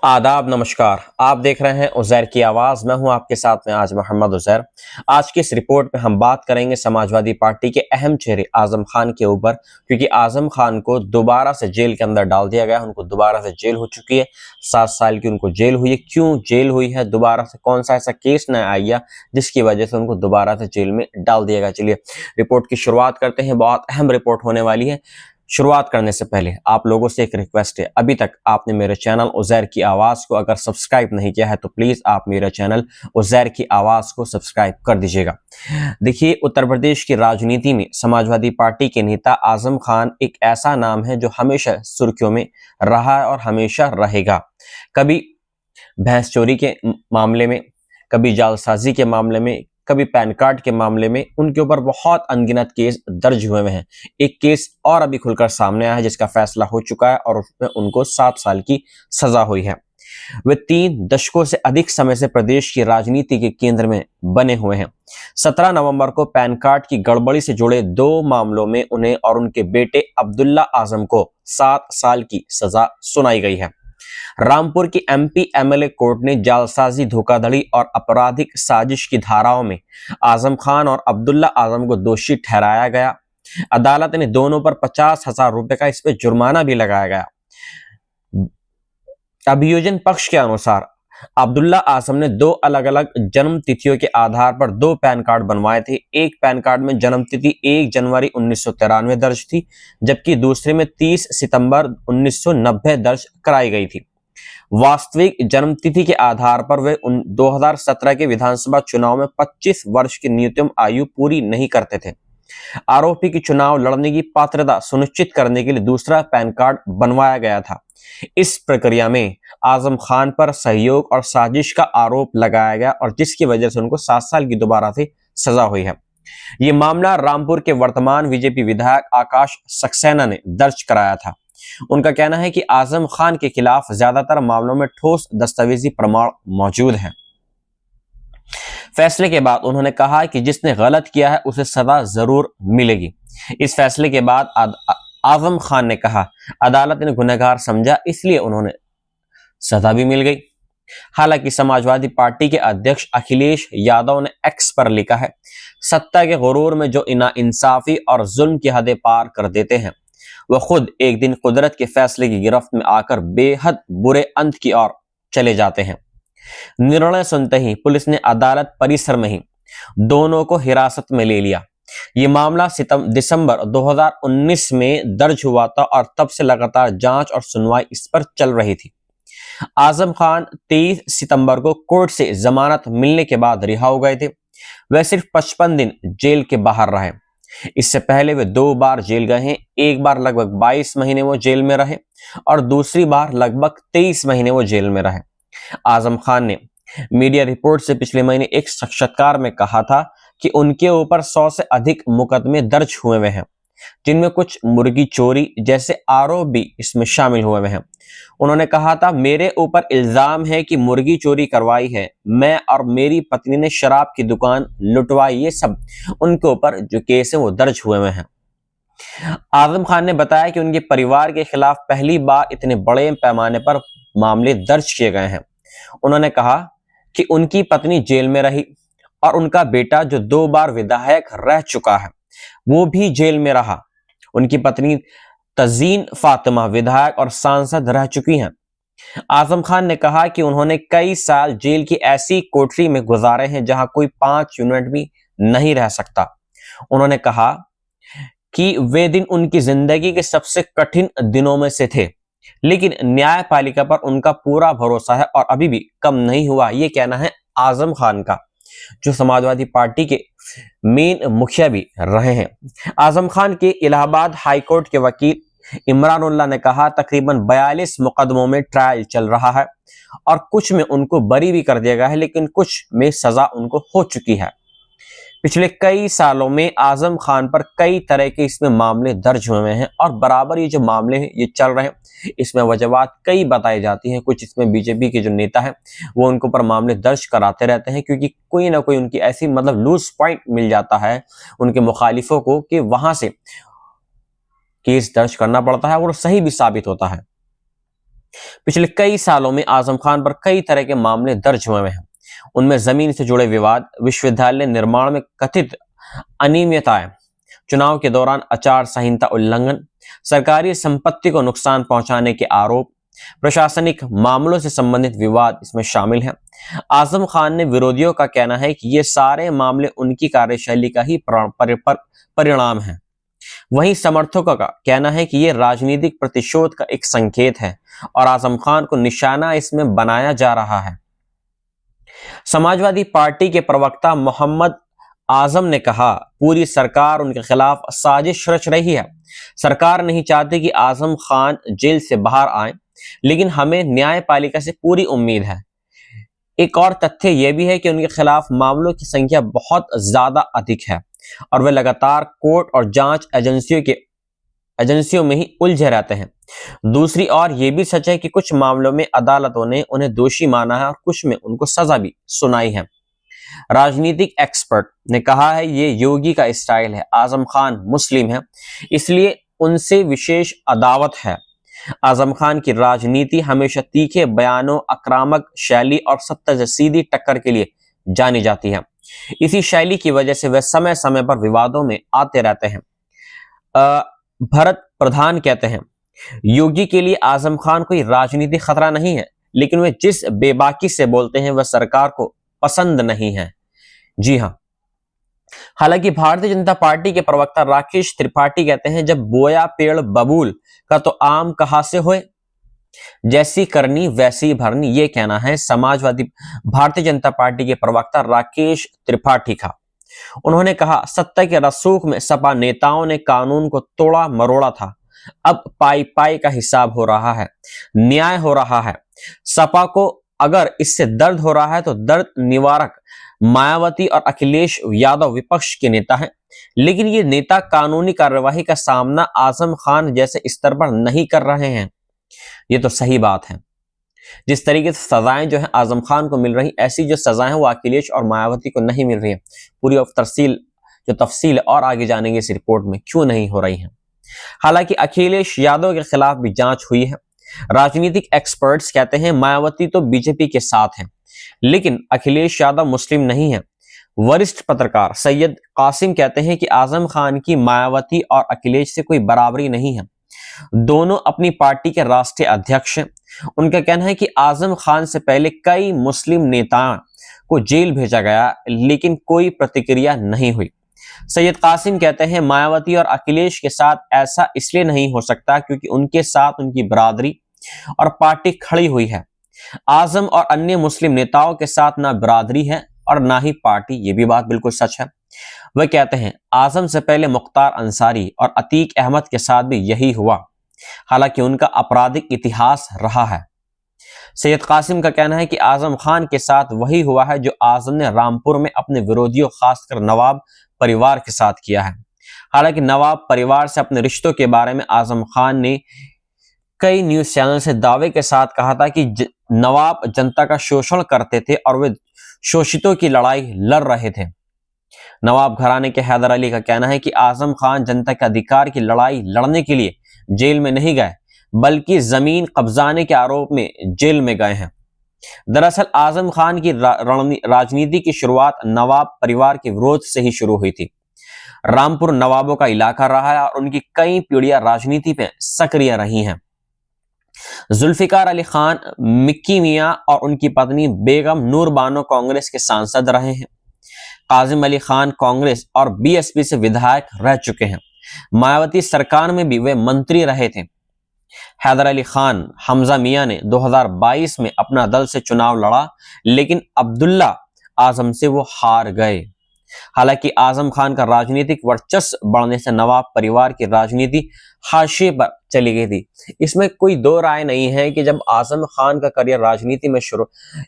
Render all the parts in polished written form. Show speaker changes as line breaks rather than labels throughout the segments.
आदाब नमस्कार। आप देख रहे हैं उज़ैर की आवाज़। मैं हूं आपके साथ में आज मोहम्मद उज़ैर। आज की इस रिपोर्ट में हम बात करेंगे समाजवादी पार्टी के अहम चेहरे आज़म खान के ऊपर, क्योंकि आज़म खान को दोबारा से जेल के अंदर डाल दिया गया। उनको दोबारा से जेल हो चुकी है। 7 साल की उनको जेल हुई है। क्यों जेल हुई है दोबारा से, कौन सा ऐसा केस नया आया जिसकी वजह से उनको दोबारा से जेल में डाल दिया गया। चलिए रिपोर्ट की शुरुआत करते हैं। बहुत अहम रिपोर्ट होने वाली है। शुरुआत करने से पहले आप लोगों से एक रिक्वेस्ट है, अभी तक आपने मेरे चैनल उज़ैर की आवाज़ को अगर सब्सक्राइब नहीं किया है तो प्लीज़ आप मेरे चैनल उज़ैर की आवाज़ को सब्सक्राइब कर दीजिएगा। देखिए, उत्तर प्रदेश की राजनीति में समाजवादी पार्टी के नेता आज़म खान एक ऐसा नाम है जो हमेशा सुर्खियों में रहा है और हमेशा रहेगा। कभी भैंस चोरी के मामले में, कभी जालसाजी के मामले में, कभी पैन कार्ड के मामले में उनके ऊपर बहुत अनगिनत केस दर्ज हुए हैं। एक केस और अभी खुलकर सामने आया है जिसका फैसला हो चुका है और उसमें उनको 7 साल की सजा हुई है। वे 3 दशकों से अधिक समय से प्रदेश की राजनीति के केंद्र में बने हुए हैं। 17 नवंबर को पैन कार्ड की गड़बड़ी से जुड़े 2 मामलों में उन्हें और उनके बेटे अब्दुल्ला आजम को 7 साल की सजा सुनाई गई है। रामपुर की एमपी एमएलए कोर्ट ने जालसाजी, धोखाधड़ी और आपराधिक साजिश की धाराओं में आजम खान और अब्दुल्ला आजम को दोषी ठहराया गया। अदालत ने दोनों पर 50,000 रुपए का इस पे जुर्माना भी लगाया गया। अभियोजन पक्ष के अनुसार अब्दुल्ला आजम ने 2 अलग-अलग जन्म तिथियों के आधार पर 2 पैन कार्ड बनवाए थे। एक पैन कार्ड में जन्म तिथि 1 जनवरी 1993 दर्ज थी, जबकि दूसरे में 30 सितंबर 1990 दर्ज कराई गई थी। वास्तविक जन्मतिथि के आधार पर वे 2017 के विधानसभा चुनाव में 25 वर्ष की न्यूनतम आयु पूरी नहीं करते थे। आरोपी की चुनाव लड़ने की पात्रता सुनिश्चित करने के लिए दूसरा पैन कार्ड बनवाया गया था। इस प्रक्रिया में आजम खान पर सहयोग और साजिश का आरोप लगाया गया और जिसकी वजह से उनको 7 साल की दोबारा से सजा हुई है। ये मामला रामपुर के वर्तमान बीजेपी विधायक आकाश सक्सेना ने दर्ज कराया था। उनका कहना है कि आजम खान के खिलाफ ज्यादातर मामलों में ठोस दस्तावेजी प्रमाण मौजूद हैं। फैसले के बाद उन्होंने कहा कि जिसने गलत किया है उसे सजा जरूर मिलेगी। इस फैसले के बाद आजम खान ने कहा, अदालत ने गुनहगार समझा इसलिए उन्होंने सजा भी मिल गई। हालांकि समाजवादी पार्टी के अध्यक्ष अखिलेश यादव ने एक्स पर लिखा है, सत्ता के गुरूर में जो नाइंसाफी और जुल्म की हदें पार कर देते हैं वह खुद एक दिन कुदरत के फैसले की गिरफ्त में आकर बेहद बुरे अंत की ओर चले जाते हैं। निर्णय सुनते ही पुलिस ने अदालत परिसर में ही दोनों को हिरासत में ले लिया। ये मामला दिसंबर 2019 में दर्ज हुआ था और तब से लगातार जांच और सुनवाई इस पर चल रही थी। आजम खान 23 सितंबर को कोर्ट से जमानत मिलने के बाद रिहा हो गए थे। वह सिर्फ 55 दिन जेल के बाहर रहे। इससे पहले वे 2 बार जेल गए हैं। एक बार लगभग 22 महीने वो जेल में रहे और दूसरी बार लगभग 23 महीने वो जेल में रहे। आजम खान ने मीडिया रिपोर्ट से पिछले महीने एक साक्षात्कार में कहा था कि उनके ऊपर 100 से अधिक मुकदमे दर्ज हुए हुए हैं, जिनमें कुछ मुर्गी चोरी जैसे आरोप भी इसमें शामिल हुए हुए हैं। उन्होंने कहा था, मेरे ऊपर इल्जाम है कि मुर्गी चोरी करवाई है, मैं और मेरी पत्नी ने शराब की दुकान लुटवाई। ये सब उनके ऊपर जो केस है वो दर्ज हुए हुए हैं। आजम खान ने बताया कि उनके परिवार के खिलाफ पहली बार इतने बड़े पैमाने पर मामले दर्ज किए गए हैं। उन्होंने कहा कि उनकी पत्नी जेल में रही और उनका बेटा जो 2 बार विधायक रह चुका है वो भी जेल में रहा। उनकी पत्नी तजीन फातिमा विधायक और सांसद रह चुकी हैं। आजम खान ने कहा कि उन्होंने कई साल जेल की ऐसी कोठरी में गुजारे हैं जहां कोई 5 मिनट भी नहीं रह सकता। उन्होंने कहा कि वे दिन उनकी जिंदगी के सबसे कठिन दिनों में से थे, लेकिन न्यायपालिका पर उनका पूरा भरोसा है और अभी भी कम नहीं हुआ। ये कहना है आजम खान का, जो समाजवादी पार्टी के मेन मुखिया भी रहे हैं। आजम खान के इलाहाबाद हाईकोर्ट के वकील इमरानुल्लाह ने कहा, तकरीबन 42 मुकदमों में ट्रायल चल रहा है और कुछ में उनको बरी भी कर दिया गया है, लेकिन कुछ में सजा उनको हो चुकी है। पिछले कई सालों में आजम खान पर कई तरह के इसमें मामले दर्ज हुए हैं और बराबर ये जो मामले हैं ये चल रहे हैं। इसमें वजहवात कई बताई जाती हैं। कुछ इसमें बीजेपी के जो नेता हैं वो उनके ऊपर मामले दर्ज कराते रहते हैं, क्योंकि कोई ना कोई उनकी ऐसी लूज पॉइंट मिल जाता है उनके मुखालिफों को कि वहां से केस दर्ज करना पड़ता है और सही भी साबित होता है। पिछले कई सालों में आजम खान पर कई तरह के मामले दर्ज हुए हैं। उनमें जमीन से जुड़े विवाद, विश्वविद्यालय निर्माण में कथित अनियमितताएं, चुनाव के दौरान आचार संहिता उल्लंघन, सरकारी संपत्ति को नुकसान पहुंचाने के आरोप, प्रशासनिक मामलों से संबंधित विवाद इसमें शामिल हैं। आजम खान ने विरोधियों का कहना है कि ये सारे मामले उनकी कार्यशैली का ही परिणाम है। वहीं समर्थकों का कहना है कि ये राजनीतिक प्रतिशोध का एक संकेत है और आजम खान को निशाना इसमें बनाया जा रहा है। समाजवादी पार्टी के प्रवक्ता मोहम्मद आजम ने कहा, पूरी सरकार उनके खिलाफ साजिश रच रही है। सरकार नहीं चाहती कि आजम खान जेल से बाहर आए, लेकिन हमें न्यायपालिका से पूरी उम्मीद है। एक और तथ्य यह भी है कि उनके खिलाफ मामलों की संख्या बहुत ज्यादा अधिक है और वे लगातार कोर्ट और जांच एजेंसियों में ही उलझे रहते हैं। दूसरी ओर यह भी सच है कि कुछ मामलों में अदालतों ने उन्हें दोषी माना है और कुछ में उनको सजा भी सुनाई है। राजनीतिक एक्सपर्ट ने कहा है, ये योगी का स्टाइल है। आजम खान मुस्लिम है, इसलिए उनसे विशेष अदावत है। आजम खान की राजनीति हमेशा तीखे बयानों, आक्रामक शैली और सत्ता से सीधी टक्कर के लिए जानी जाती है। इसी शैली की वजह से वे समय समय पर विवादों में आते रहते हैं। भरत प्रधान कहते हैं, योगी के लिए आजम खान कोई राजनीतिक खतरा नहीं है, लेकिन वे जिस बेबाकी से बोलते हैं वह सरकार को पसंद नहीं है। जी हां, हालांकि भारतीय जनता पार्टी के प्रवक्ता राकेश त्रिपाठी कहते हैं, जब बोया पेड़ बबूल का तो आम कहां से होए, जैसी करनी वैसी भरनी। ये कहना है समाजवादी भारतीय जनता पार्टी के प्रवक्ता राकेश त्रिपाठी का। उन्होंने कहा, सत्ता के रसूख में सपा नेताओं ने कानून को तोड़ा मरोड़ा था, अब पाई पाई का हिसाब हो रहा है, न्याय हो रहा है। सपा को अगर इससे दर्द हो रहा है तो दर्द निवारक मायावती और अखिलेश यादव विपक्ष के नेता हैं, लेकिन ये नेता कानूनी कार्यवाही का सामना आजम खान जैसे स्तर पर नहीं कर रहे हैं। ये तो सही बात है। जिस तरीके से सजाएं जो है आजम खान को मिल रही, ऐसी जो सजाएं वो अखिलेश और मायावती को नहीं मिल रही है। पूरी तफसील और आगे जानेंगे इस रिपोर्ट में क्यों नहीं हो रही है। हालांकि अखिलेश यादव के खिलाफ भी जांच हुई है। राजनीतिक एक्सपर्ट्स कहते हैं मायावती तो बीजेपी के साथ है, लेकिन अखिलेश यादव मुस्लिम नहीं है। वरिष्ठ पत्रकार सैयद कासिम कहते हैं कि आजम खान की मायावती और अखिलेश से कोई बराबरी नहीं है, दोनों अपनी पार्टी के राष्ट्रीय अध्यक्ष हैं। उनका कहना है कि आजम खान से पहले कई मुस्लिम नेताओं को जेल भेजा गया, लेकिन कोई प्रतिक्रिया नहीं हुई। सैयद कासिम कहते हैं, मायावती और अखिलेश के साथ ऐसा इसलिए नहीं हो सकता क्योंकि उनके साथ उनकी बरादरी और पार्टी खड़ी हुई है। आजम और अन्य मुस्लिम नेताओं के साथ ना बरादरी है और ना ही पार्टी। ये भी बात बिल्कुल सच है। वह कहते हैं, आजम से पहले मुख्तार अंसारी और अतीक अहमद के साथ भी यही हुआ, हालांकि उनका आपराधिक इतिहास रहा है। सैयद कासिम का कहना है कि आजम खान के साथ वही हुआ है जो आजम ने रामपुर में अपने विरोधियों खासकर नवाब परिवार के साथ किया है। हालांकि नवाब परिवार से अपने रिश्तों के बारे में आजम खान ने कई न्यूज चैनल से दावे के साथ कहा था कि नवाब जनता का शोषण करते थे और वे शोषितों की लड़ाई लड़ रहे थे। नवाब घराने के हैदर अली का कहना है कि आजम खान जनता के अधिकार की लड़ाई लड़ने के लिए जेल में नहीं गए, बल्कि जमीन कब्जाने के आरोप में जेल में गए हैं। दरअसल आजम खान की राजनीति की शुरुआत नवाब परिवार के विरोध से ही शुरू हुई थी। रामपुर नवाबों का इलाका रहा है और उनकी कई पीढ़ियां राजनीति में सक्रिय रही हैं। जुल्फिकार अली खान, मिक्की मियां और उनकी पत्नी बेगम नूर बानो कांग्रेस के सांसद रहे हैं। काजिम अली खान कांग्रेस और बीएसपी से विधायक रह चुके हैं। मायावती सरकार में भी वे मंत्री रहे थे। हैदर अली खान, हमजा मियां ने 2022 में अपना दल से चुनाव लड़ा, लेकिन अब्दुल्ला आजम से वो हार गए। हालांकि आजम खान का राजनीतिक वर्चस्व बढ़ने से नवाब परिवार की राजनीति हाशिए पर चली गई थी। इसमें कोई दो राय नहीं है कि जब आजम खान का करियर राजनीति में शुरू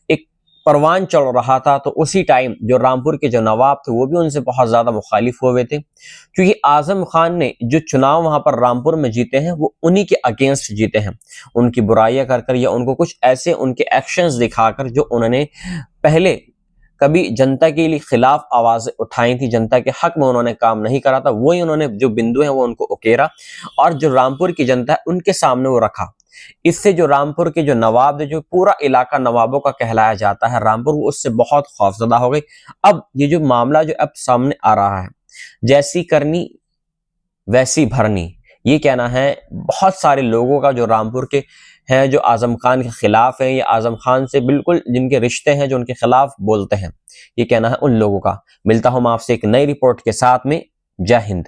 एक परवान चल रहा था, तो उसी टाइम जो रामपुर के जो नवाब थे वो भी उनसे बहुत ज्यादा मुखालिफ हुए थे, क्योंकि आजम खान ने जो चुनाव वहां पर रामपुर में जीते हैं वो उन्हीं के अगेंस्ट जीते हैं, उनकी बुराइयां कर या उनको कुछ ऐसे उनके एक्शंस दिखाकर जो उन्होंने पहले कभी जनता के लिए खिलाफ आवाजें उठाई थी, जनता के हक में उन्होंने काम नहीं करा था, वही उन्होंने जो बिंदु है वो उनको उकेरा और जो रामपुर की जनता है उनके सामने वो रखा। इससे जो रामपुर के जो नवाब, जो पूरा इलाका नवाबों का कहलाया जाता है रामपुर, वो उससे बहुत खौफजदा हो गई। अब ये जो मामला जो अब सामने आ रहा है, जैसी करनी वैसी भरनी, ये कहना है बहुत सारे लोगों का जो रामपुर के हैं, जो आजम खान के खिलाफ हैं, या आजम खान से बिल्कुल जिनके रिश्ते हैं, जो उनके खिलाफ बोलते हैं, ये कहना है उन लोगों का। मिलता हूं मैं आपसे एक नई रिपोर्ट के साथ में। जय हिंद।